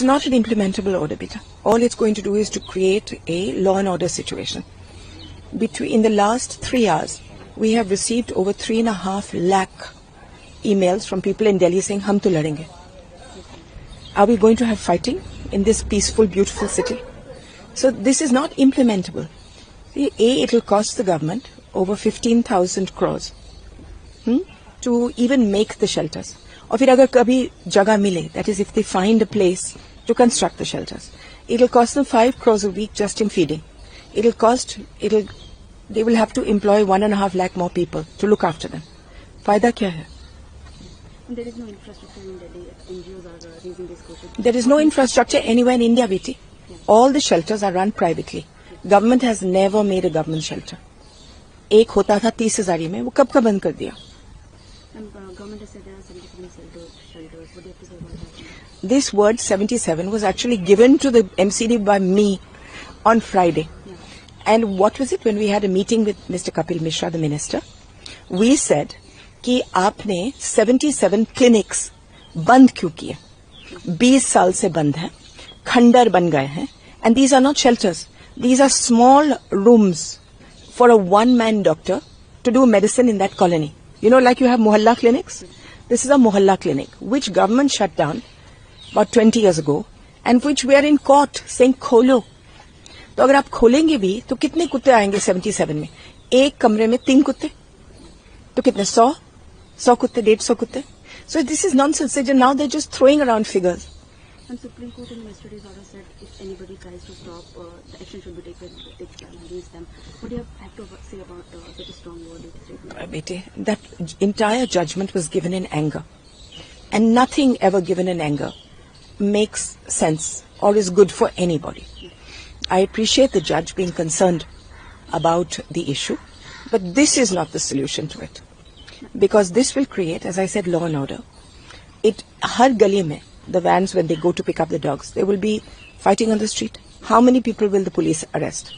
not an implementable order, beta. All it's going to do is to create a law and order situation. In the last 3 hours, we have received over 3.5 lakh emails from people in Delhi saying, "Hum to ladenge." Are we going to have fighting in this peaceful, beautiful city? So this is not implementable. See, it will cost the government over 15,000 crores to even make the shelters. Or फिर अगर कभी जगह मिले, that is if they find a place to construct the shelters, it will cost them 5 crores a week just in feeding. They will have to employ 1.5 lakh more people to look after them. फायदा क्या है? There is no infrastructure in Delhi. NGOs are raising this question. There is no infrastructure anywhere in India, Beti. All the shelters are run privately. Government has never made a government shelter. एक होता था 30,000 में, वो कब का बंद कर दिया? Government has said there are 77 shelters. What do you have to say about that? This word 77 was actually given to the MCD by me on Friday. And what was it when we had a meeting with Mr. Kapil Mishra, the minister? We said कि आपने 77 clinics बंद क्यों किए? 20 साल से बंद हैं, खंडर बन गए हैं, and these are not shelters. These are small rooms for a one-man doctor to do medicine in that colony. You know, like you have mohalla clinics? This is a mohalla clinic, which government shut down about 20 years ago, and which we are in court saying खोलो. तो अगर आप खोलेंगे भी तो कितने कुत्ते आएंगे 77 में? एक कमरे में 3 कुत्ते, तो कितने 100 कुत्ते, 150 कुत्ते. So this is nonsense. Now they're just throwing around figures. And Supreme Court in yesterday's order said if anybody tries to stop, the action should be taken against them. What do you have to say about such a strong word? Bete, that entire judgment was given in anger, and nothing ever given in anger makes sense or is good for anybody. I appreciate the judge being concerned about the issue, but this is not the solution to it, because this will create, as I said, law and order. Har gali mein, the vans, when they go to pick up the dogs, they will be fighting on the street. How many people will the police arrest?